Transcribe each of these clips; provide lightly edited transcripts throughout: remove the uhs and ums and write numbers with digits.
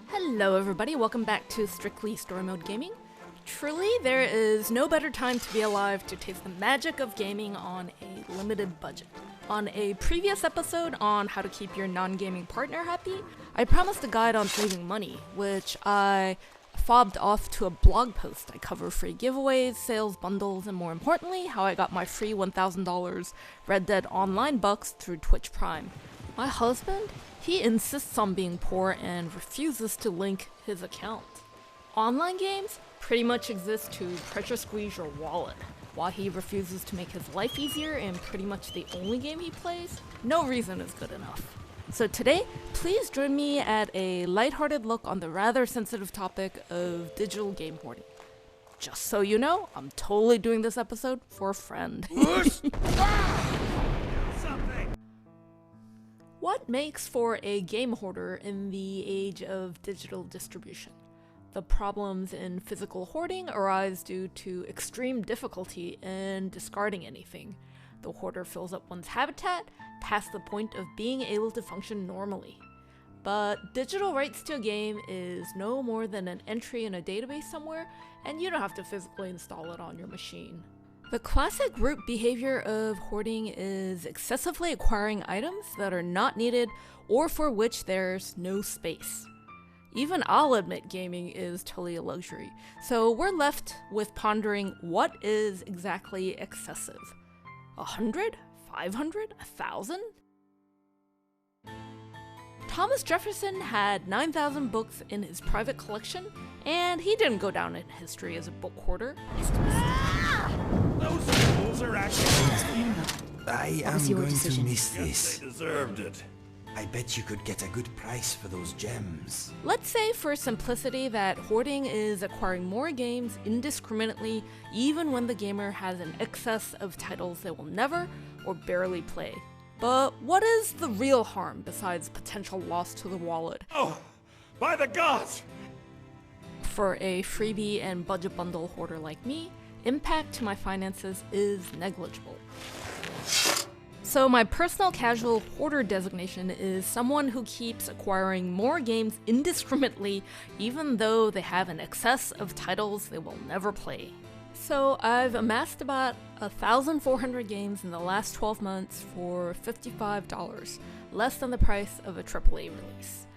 Hello everybody, welcome back to Strictly Story Mode Gaming. Truly, there is no better time to be alive to taste the magic of gaming on a limited budget. On a previous episode on how to keep your non-gaming partner happy, I promised a guide on saving money, which I fobbed off to a blog post. I cover free giveaways, sales bundles, and more importantly, how I got my free $1,000 Red Dead Online bucks through Twitch Prime. My husband, he insists on being poor and refuses to link his account. Online games pretty much exist to pressure squeeze your wallet. While he refuses to make his life easier in pretty much the only game he plays, no reason is good enough. So today, please join me at a lighthearted look on the rather sensitive topic of digital game hoarding. Just so you know, I'm totally doing this episode for a friend. What makes for a game hoarder in the age of digital distribution? The problems in physical hoarding arise due to extreme difficulty in discarding anything. The hoarder fills up one's habitat past the point of being able to function normally. But digital rights to a game is no more than an entry in a database somewhere, and you don't have to physically install it on your machine. The classic root behavior of hoarding is excessively acquiring items that are not needed or for which there's no space. Even I'll admit gaming is totally a luxury, so we're left with pondering what is exactly excessive. 100? 500? 1,000? Thomas Jefferson had 9,000 books in his private collection, and he didn't go down in history as a book hoarder. Those fools are actually... I am going to miss this. Yes, they deserved it. I bet you could get a good price for those gems. Let's say for simplicity that hoarding is acquiring more games indiscriminately even when the gamer has an excess of titles they will never or barely play. But what is the real harm besides potential loss to the wallet? Oh, by the gods! For a freebie and budget bundle hoarder like me, impact to my finances is negligible. So my personal casual hoarder designation is someone who keeps acquiring more games indiscriminately even though they have an excess of titles they will never play. So I've amassed about 1,400 games in the last 12 months for $55, less than the price of a AAA release.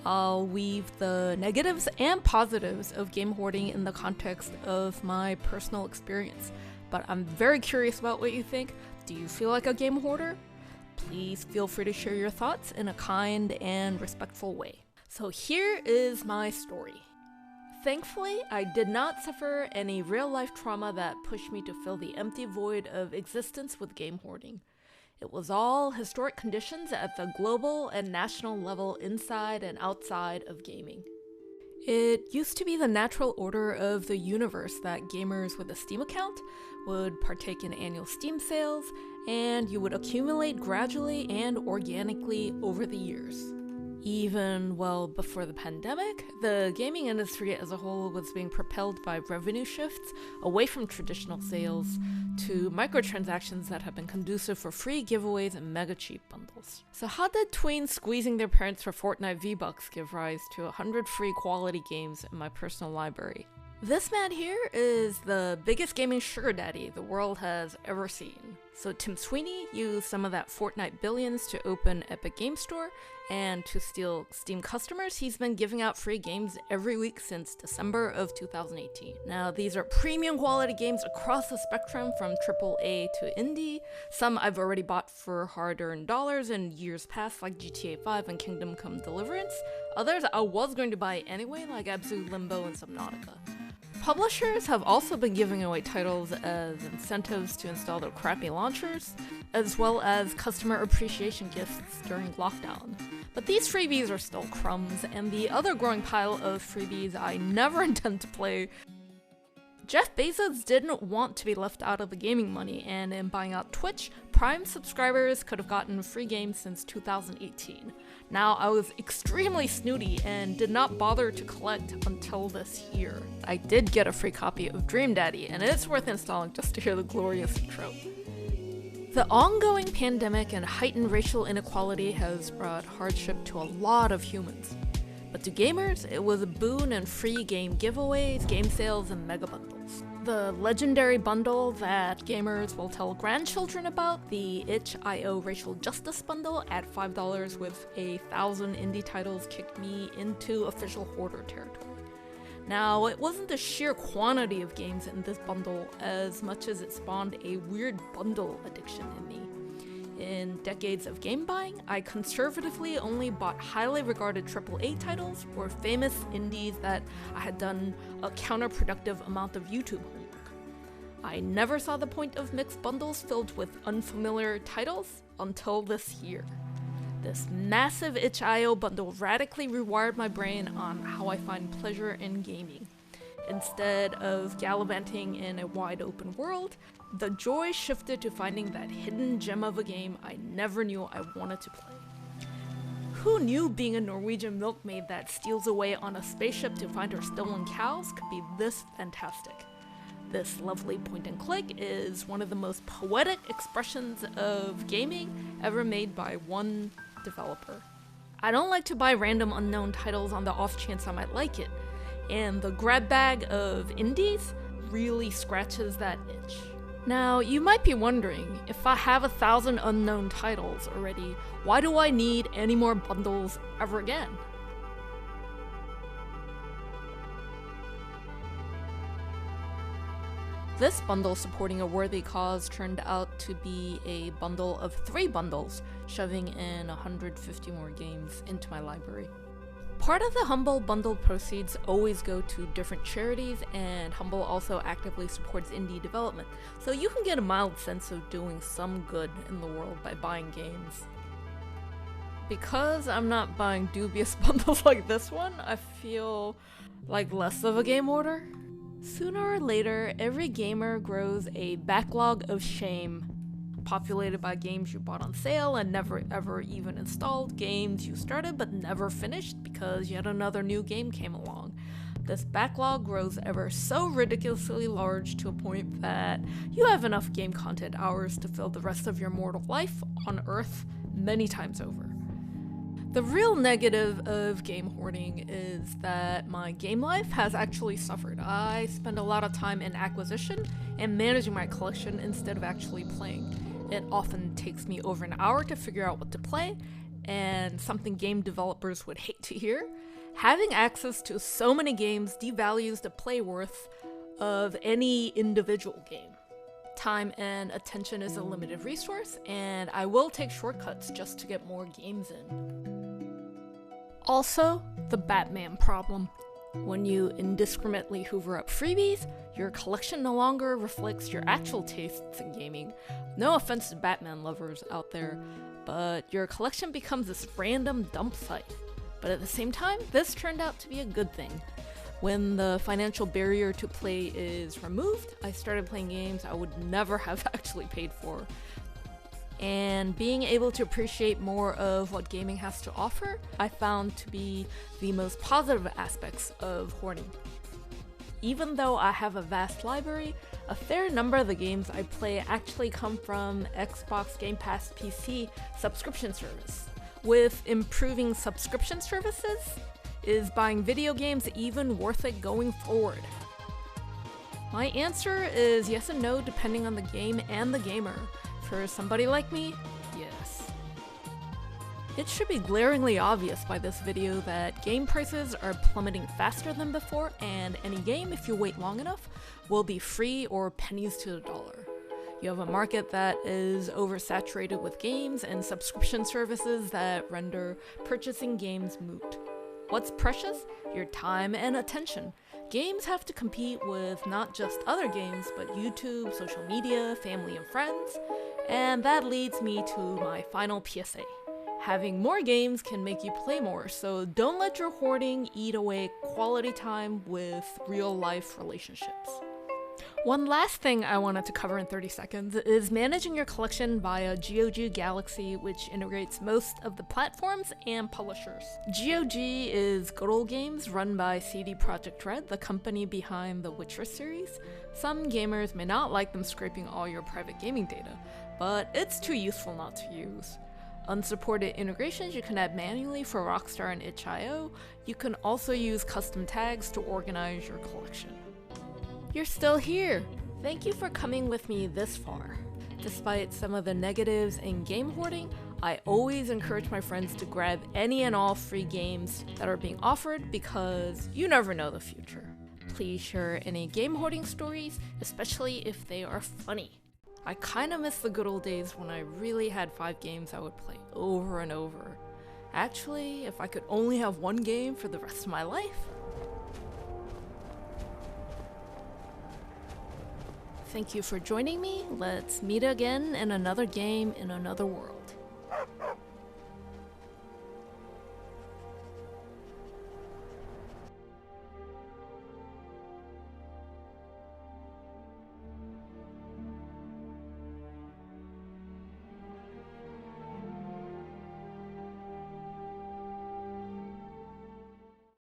I'll weave the negatives and positives of game hoarding in the context of my personal experience, but I'm very curious about what you think. Do you feel like a game hoarder? Please feel free to share your thoughts in a kind and respectful way. So here is my story. Thankfully, I did not suffer any real-life trauma that pushed me to fill the empty void of existence with game hoarding. It was all historic conditions at the global and national level inside and outside of gaming. It used to be the natural order of the universe that gamers with a Steam account would partake in annual Steam sales, and you would accumulate gradually and organically over the years. Even well before the pandemic, the gaming industry as a whole was being propelled by revenue shifts away from traditional sales to microtransactions that have been conducive for free giveaways and mega cheap bundles. So how did tweens squeezing their parents for Fortnite V-Bucks give rise to 100 free quality games in my personal library? This man here is the biggest gaming sugar daddy the world has ever seen. So Tim Sweeney used some of that Fortnite billions to open Epic Game Store, and to steal Steam customers, he's been giving out free games every week since December of 2018. Now, these are premium quality games across the spectrum from AAA to indie. Some I've already bought for hard-earned dollars in years past, like GTA 5 and Kingdom Come Deliverance. Others I was going to buy anyway, like Absolute Limbo and Subnautica. Publishers have also been giving away titles as incentives to install their crappy launchers, as well as customer appreciation gifts during lockdown. But these freebies are still crumbs, and the other growing pile of freebies I never intend to play. Jeff Bezos didn't want to be left out of the gaming money, and in buying out Twitch, Prime subscribers could have gotten free games since 2018. Now, I was extremely snooty and did not bother to collect until this year. I did get a free copy of Dream Daddy, and it's worth installing just to hear the glorious intro. The ongoing pandemic and heightened racial inequality has brought hardship to a lot of humans. But to gamers, it was a boon and free game giveaways, game sales, and mega bundles. The legendary bundle that gamers will tell grandchildren about, the itch.io Racial Justice Bundle at $5 with 1,000 indie titles, kicked me into official hoarder territory. Now, it wasn't the sheer quantity of games in this bundle as much as it spawned a weird bundle addiction in me. In decades of game buying, I conservatively only bought highly regarded AAA titles or famous indies that I had done a counterproductive amount of YouTube homework. I never saw the point of mixed bundles filled with unfamiliar titles until this year. This massive itch.io bundle radically rewired my brain on how I find pleasure in gaming. Instead of gallivanting in a wide open world, the joy shifted to finding that hidden gem of a game I never knew I wanted to play. Who knew being a Norwegian milkmaid that steals away on a spaceship to find her stolen cows could be this fantastic? This lovely point and click is one of the most poetic expressions of gaming ever made by one developer. I don't like to buy random unknown titles on the off chance I might like it, and the grab bag of indies really scratches that itch. Now, you might be wondering, if I have 1,000 unknown titles already, why do I need any more bundles ever again? This bundle supporting a worthy cause turned out to be a bundle of 3 bundles, shoving in 150 more games into my library. Part of the Humble bundle proceeds always go to different charities, and Humble also actively supports indie development, so you can get a mild sense of doing some good in the world by buying games. Because I'm not buying dubious bundles like this one, I feel like less of a game hoarder. Sooner or later, every gamer grows a backlog of shame, populated by games you bought on sale and never ever even installed, games you started but never finished because yet another new game came along. This backlog grows ever so ridiculously large to a point that you have enough game content hours to fill the rest of your mortal life on Earth many times over. The real negative of game hoarding is that my game life has actually suffered. I spend a lot of time in acquisition and managing my collection instead of actually playing. It often takes me over an hour to figure out what to play, and something game developers would hate to hear. Having access to so many games devalues the play worth of any individual game. Time and attention is a limited resource, and I will take shortcuts just to get more games in. Also, the Batman problem. When you indiscriminately hoover up freebies, your collection no longer reflects your actual tastes in gaming. No offense to Batman lovers out there, but your collection becomes this random dump site. But at the same time, this turned out to be a good thing. When the financial barrier to play is removed, I started playing games I would never have actually paid for. And being able to appreciate more of what gaming has to offer, I found to be the most positive aspects of hoarding. Even though I have a vast library, a fair number of the games I play actually come from Xbox Gamepass PC subscription service. With improving subscription services, is buying video games even worth it going forward? My answer is yes and no depending on the game and the gamer. For somebody like me, yes. It should be glaringly obvious by this video that game prices are plummeting faster than before, and any game, if you wait long enough, will be free or pennies to the dollar. You have a market that is oversaturated with games and subscription services that render purchasing games moot. What's precious? Your time and attention. Games have to compete with not just other games, but YouTube, social media, family and friends. And that leads me to my final PSA. Having more games can make you play more, so don't let your hoarding eat away quality time with real-life relationships. One last thing I wanted to cover in 30 seconds is managing your collection via GOG Galaxy, which integrates most of the platforms and publishers. GOG is Good Old Games, run by CD Projekt Red, the company behind the Witcher series. Some gamers may not like them scraping all your private gaming data, but it's too useful not to use. Unsupported integrations you can add manually for Rockstar and itch.io. You can also use custom tags to organize your collection. You're still here! Thank you for coming with me this far. Despite some of the negatives in game hoarding, I always encourage my friends to grab any and all free games that are being offered because you never know the future. Please share any game hoarding stories, especially if they are funny. I kinda miss the good old days when I really had 5 games I would play over and over. Actually, if I could only have one game for the rest of my life. Thank you for joining me. Let's meet again in another game in another world.